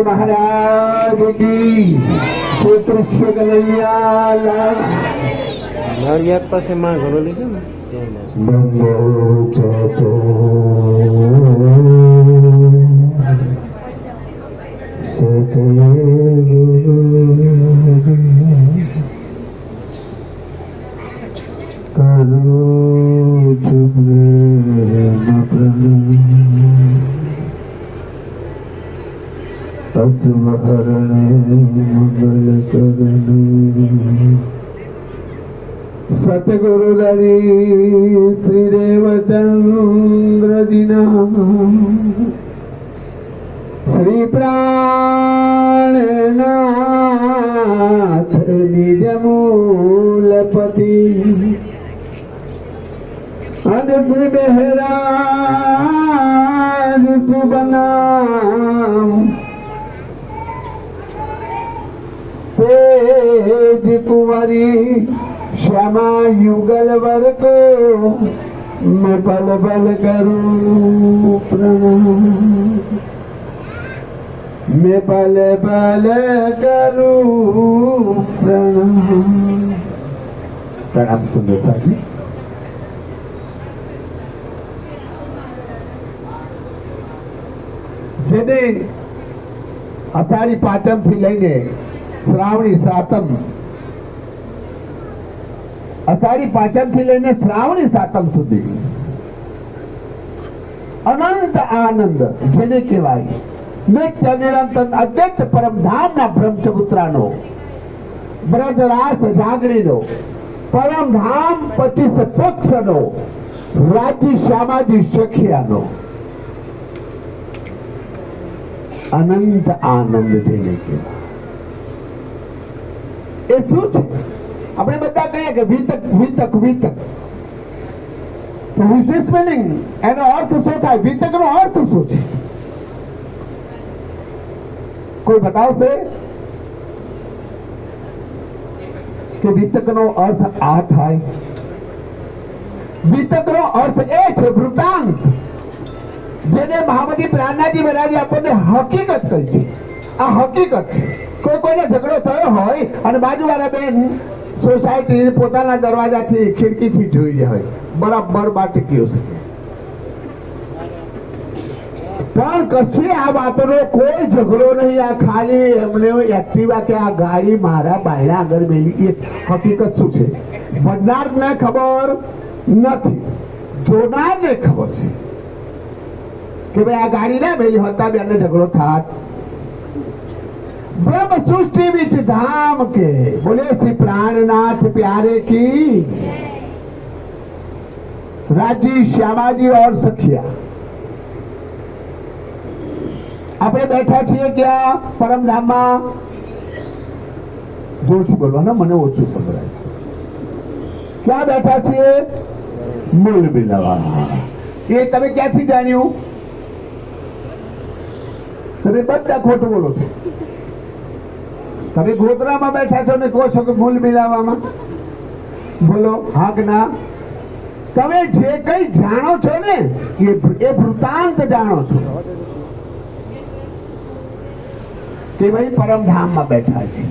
गुरु महाराज की श्री कृष्ण कन्हैया लाल नारियात પાસે માં ઘણો લીધો ને सतगुरु श्री देवचंद्र श्री प्राणनाथ निज मूलपति श्री बेहराज सुबनाम तेज कुंवरी श्यामा युगल वर को मैं पल पल करूं प्रणाम मैं पल पल करूं प्रणाम सुंदर साहब जेने अषाढ़ी पाचम थी लईने श्रावणी सातम अषाढ़ी पाचम थी लईने श्रावणी सातम सुधी अनंत आनंद जेने कहेवाय नित्य निरंतर अद्वैत परम धाम ना ब्रह्मचबूत्रानो ब्रजरास जागरणीनो परम धाम 25 पक्षनो राजी श्यामाजी सखियानो अनंत आनंद जेने कहेवाय એ શું છે આપણે બધા કહીએ કે વિતક વિતક વિતક તો વિશેષ મીનિંગ એનો અર્થ શું થાય વિતક નો અર્થ શું છે કોઈ બતાવશે કે વિતક નો અર્થ આ થાય વિતક નો અર્થ એ છે વૃતાંત જેને મહામતી પ્રાણનાજી મહારાજે આપણને હકીકત કહી છે આ હકીકત છે કોઈ કોઈનો ઝઘડો થયો હોય અને બાજુવાળા બેન સોસાયટી પોતાના દરવાજાથી ખિડકીથી જોઈ જાય બરાબર બાટક્યો છે પણ કશી આ વાતનો કોઈ ઝઘડો નહીં આ ખાલી એમને એક્ટિવા કે આ ગાડી મારા બાયણા આગળ મેલી એ હકીકત શું છે ભણનારને ખબર નથી જોનારને ખબર છે કે ભાઈ આ ગાડી ના મેલી હોતા બેને ઝઘડો થાત ब्रह्म सृष्टि विच धाम के बोले श्री प्राणनाथ प्यारे की राजी श्यामाजी और सखिया આપણે બેઠા છીએ ક્યાં પરમધામમાં જોરથી બોલવાના મને ઓછું સંભળાય ક્યાં બેઠા છીએ મૂળ મિલાવા એ તમે ક્યાંથી જાણ્યું તમે બધા ખોટું બોલો છો તમે ગોતરામાં બેઠા છો ને કહો છો કે મૂલ મિલાવામાં બોલો હા કે ના તમે જે કઈ જાણો છો ને એ વૃતાંત જાણો છો કે ભાઈ પરમધામમાં બેઠા છે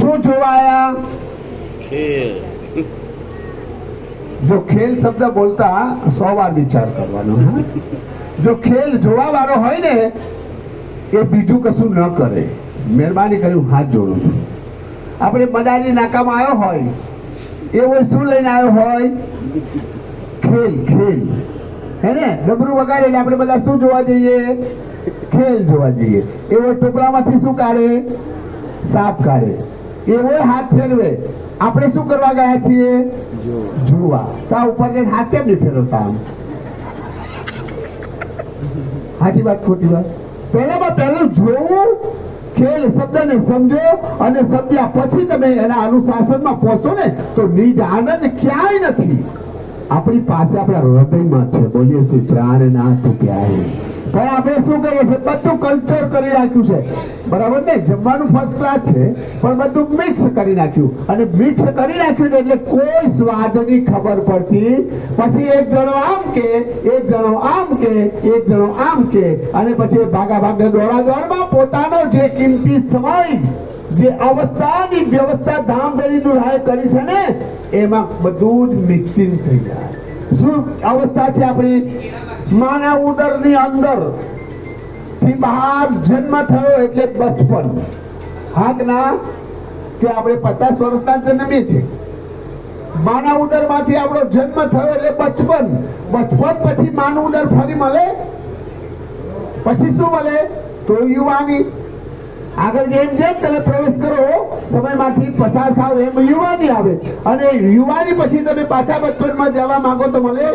શું જોવાયા ખેલ જો ખેલ શબ્દ બોલતા 100 વાર વિચાર કરવાનો જો ખેલ જોવા વાળો હોય ને એ બીજું કશું ન કરે મહેરબાની કરી હું હાથ જોડું છું આપણે મદારી નાકામાં આવ્યો હોય એવો શું લઈને આવ્યો હોય ખેલ ખેલ હે ને ડબરું વગાડે એટલે આપણે બધા શું જોવા જઈએ ખેલ જોવા જઈએ એવો ટોપલામાંથી શું કાઢે સાપ કાઢે એવો હાથ ફેરવે આપણે શું કરવા ગયા છીએ જોવા તો ઉપર જઈને હાથ કેમ નહીં ફેરવતા આમ સાચી વાત ખોટી વાત પહેલામાં પહેલું જોવું ખેલ શબ્દને સમજો અને સમજ્યા પછી તમે એના અનુશાસનમાં પહોંચો ને તો નિજ આનંદ ક્યાંય નથી આપણી પાસે આપણા હૃદયમાં છે બોલીએ શ્રી પ્રાણનાથ પ્યારે પણ આપણે શું કરીએ છીએ, બધું કલ્ચર કરી રાખ્યું છે, બરાબર ને? જમવાનું ફર્સ્ટ ક્લાસ છે, પણ બધું મિક્સ કરી નાખ્યું, અને મિક્સ કરી નાખ્યું ને એટલે કોઈ સ્વાદની ખબર પડતી. પછી એક જણો આમ કે, એક જણો આમ કે, એક જણો આમ કે, અને પછી ભાગા ભાગે દોડા દોડમાં પોતાનો જે કિંમતી સમય, જે અવસ્થાની વ્યવસ્થા ધામધડી દુરાએ કરી છે ને, એમાં બધું જ મિક્સિંગ થઈ જાય. શું અવસ્થા છે આપણી? માના ઉદરની અંદર થી બહાર જન્મ થયો એટલે બચપન. હાક ના કે આપણે 50 વર્ષના જન્મીએ છીએ. માના ઉદરમાંથી આપણો જન્મ થયો એટલે બચપન. બચપન પછી માનું ઉદર ફરી મળે, પછી શું મળે? તો યુવાની. આગળ જેમ જેમ તમે પ્રવેશ કરો, સમયમાંથી પસાર થાવ, એમ યુવાની આવે, અને યુવાની પછી તમે પાછા બચપનમાં જવા માંગો તો મળે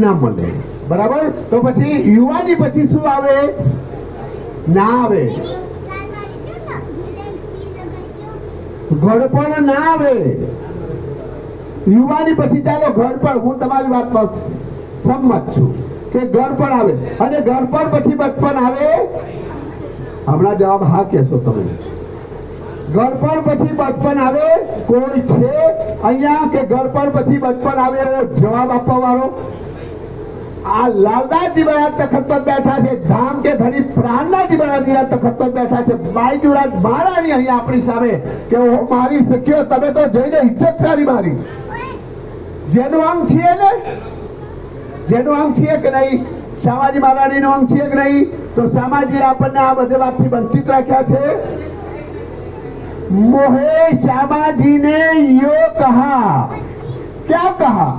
ના મળે, બરાબર? તો પછી યુવાની પછી શું આવે? ના આવે, ઘડપણ ના આવે. યુવાની પછી ચાલો ઘડપણ, હું તમારી વાતમાં સંમત છું કે ઘડપણ આવે, અને ઘડપણ પછી બચપન આવે. હમણાં જવાબ હા કહેશો તમે. ગળપણ પછી બચપન આવે? કોઈ છે અહીંયા કે ગળપણ પછી બચપન આવે એવો જવાબ આપવા વાળો? આ લાલદાસજી બળા તખત પર બેઠા છે, ધામ કે ધણી પ્રાણનાજી બળાજી આ તખત પર બેઠા છે, બાઈજુરાજ મહારાણી અહીંયા આપણી સામે કે ઓ મારી સખ્યો, તમે તો જઈને ઇજ્જત કરી મારી. જેનું અંગ છીએ ને, જેનું અંગ છીએ કે નહીં? શ્યામાજી મહારાણીનો અંગ છે કે નહીં? તો શ્યામાજી આપણને આ બધી વાતથી વંચિત રાખ્યા છે. मोहे श्यामा जी ने यो कहा, क्या कहा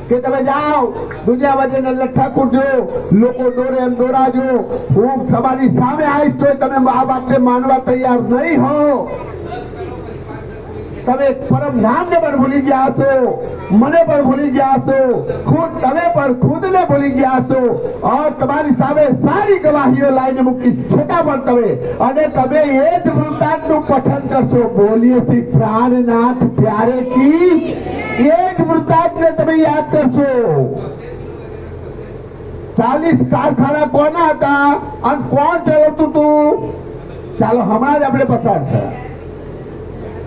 કે તમે જાઓ દુનિયામાં જઈને લઠ્ઠા કૂટજો, લોકો દોરે એમ દોરાજો, હું તમારી સામે આવીશ તો તમે આ વાતને માનવા તૈયાર નહીં હો. તમે પરમ ધામને પણ ભૂલી ગયા છો, મને પણ ભૂલી ગયા છો, ખુદ તમે પણ ખુદને ભૂલી ગયા છો, और તમારી સામે સારી ગવાહીઓ લાઈને મૂકીશ છતાં પણ તમે, અને તમે એ જ વૃત્તાંતનું પઠન કરશો. બોલીએ શ્રી પ્રાણનાથ પ્યારે કી, એ જ વૃત્તાંતને તમે યાદ કરશો. 40 કારખાના કોના હતા અને કોણ ચલાવતું હતું? ચાલો હમણાં જ આપણે પસાર થયા.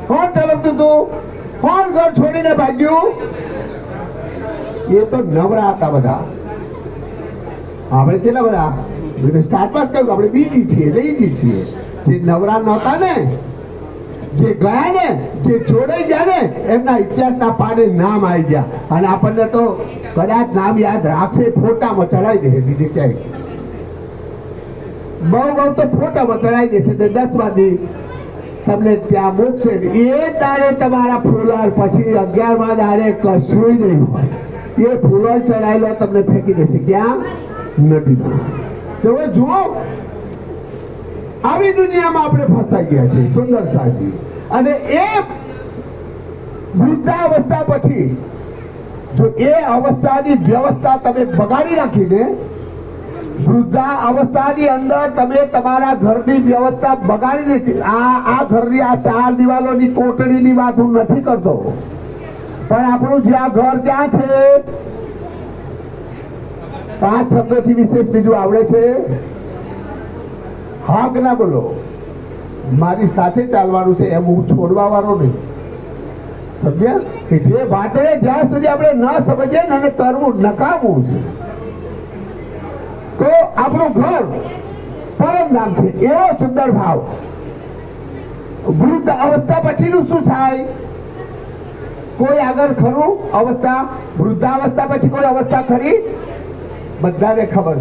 કોણ ચલાવતું હતું? કોણ ઘર છોડીને ભાગ્યું? એ તો નવરા હતા બધા. આપણે કેટલા બધા સ્ટાર્ટમાં કહ્યું આપણે બીજી છીએ, લઈજી છીએ. જે નવરા નહોતા ને, જે ગયા ને, જે જોડાઈ ગયા ને, એમના ઇતિહાસના પાને નામ આવી ગયા, અને આપણને તો કદાચ નામ યાદ રાખશે, ફોટામાં ચડાવી દેશે, બીજે ક્યાંય બહુ બહુ તો ફોટામાં ચડાવી દેશે. 10 દી તમને ત્યાં મૂકશે. એ તારે તમારા ફૂલાર પછી 11મા દાડે કશું નહીં હોય. એ ફૂલો ચડાયેલો તમને ફેંકી દેશે. ક્યાં? નદીમાં. તો જુઓ, આવી દુનિયામાં આપણે ફસાઈ ગયા છીએ સુંદર સાજી. અને એ વૃદ્ધાવસ્થા પછી જો એ અવસ્થાની વ્યવસ્થા તમે બગાડી રાખીને, વૃદ્ધા અવસ્થાની અંદર તમે તમારા ઘરની વ્યવસ્થા બગાડી દીધી. આ ઘરની આ 4 દિવાલોની કોટડીની વાત હું નથી કરતો, પણ આપણું જ્યાં ઘર ત્યાં છે, 5 શબ્દોથી વિશેષ બીજું આવડે છે? હા કે ના બોલો? મારી સાથે ચાલવાનું છે, એમ હું છોડવા વાળો નહીં. સમજ્યા? કે જે વાતને જ્યાં સુધી આપણે ન સમજીએ ને અને કરવું નકામું છે, તો આપણું ઘર પરમ નામ છે. એવો સુંદર ભાવ. વૃદ્ધ અવસ્થા પછીનું શું થાય? કોઈ આગળ ખરું અવસ્થા? વૃદ્ધાવસ્થા પછી કોઈ અવસ્થા ખરી? બધાને ખબર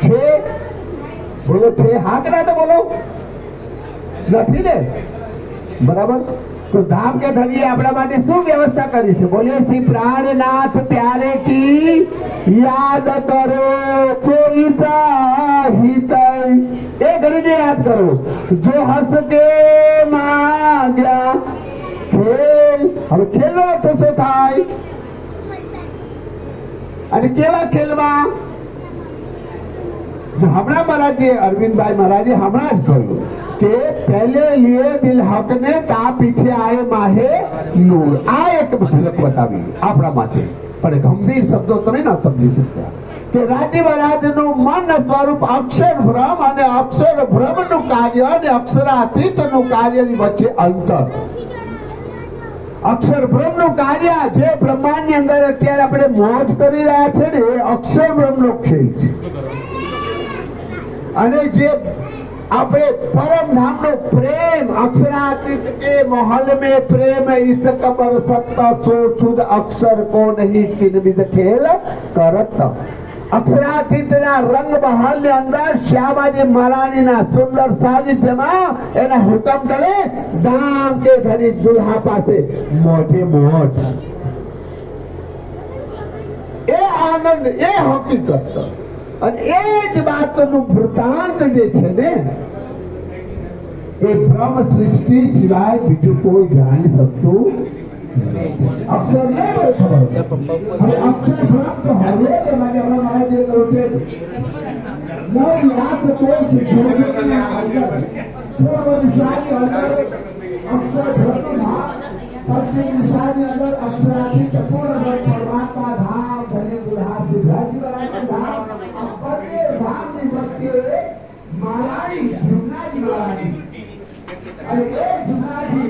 છે. બોલો છે? હા કે ના? તો બોલો. નથી ને? બરાબર. તો ધામ કે ધણીએ આપણા માટે શું વ્યવસ્થા કરી છે? બોલીએ શ્રી પ્રાણનાથ પ્યારે કી યાદ કરો, એ ઘડીને યાદ કરો. જો હસ કે માંગ્યા ખેલ. હવે ખેલનો અર્થ શું થાય? અને કેવા ખેલમાં? હમણાં મહારાજે, અરવિંદભાઈ મહારાજે હમણાં જ કહ્યું કે પહેલે લીએ દિલ હક ને તા પીછે આયે માહે નૂર. આ એક ઝલક બતાવી આપણા માટે, પણ ગંભીર શબ્દો તમે ન સમજી શકતા. કે રાજીવ રાજનું મન સ્વરૂપ અક્ષર ભ્રમ અને અક્ષર ભ્રમનું કાર્ય અને અક્ષરાતીતનું કાર્યની વચ્ચે અંતર. અક્ષર બ્રહ્મનું કાર્ય જે બ્રહ્માંડની અંદર અત્યારે આપણે મોજ કરી રહ્યા છે ને એ અક્ષર બ્રહ્મનો ખેલ છે. અને જે આપણે પરમ નામનો પ્રેમ અક્ષરાતીત के महल में प्रेम इस कबर सत्ता सो सुध अक्षर को नहीं किनविद खेल करत. અક્ષરાતીતના રંગ મહલની અંદર શ્યામાજી મહારાણીના સુંદર સાનિધ્યમાં એના હુકમ કરે દામ કે ધરી દુલ્હા પાસે મોજે મોજ. એ આનંદ એ હકીકત અને એ જ વાતનું વૃતાંત જે છે ને એ બ્રહ્મ સૃષ્ટિ સિવાય બીજું કોઈ જાણી શકતું અક્ષર ને ખબર અક્ષર પ્રાપ્ત હવે કે મને હમણાં જે કહ્યું કે 9 લાખ કોષ જોડણીના અંદર પૂર્વ દિશાની અંદર અક્ષર ધર્મમાં પશ્ચિમ દિશાની અંદર અક્ષરાતીત પૂર્ણ પરમાત્મા ધામ ધન્ય સુધાર્થી ધ્યાજી ધામ આ બંને ધામની વચ્ચે મારાની જુનાજી વાળાની અને એ જુનાજી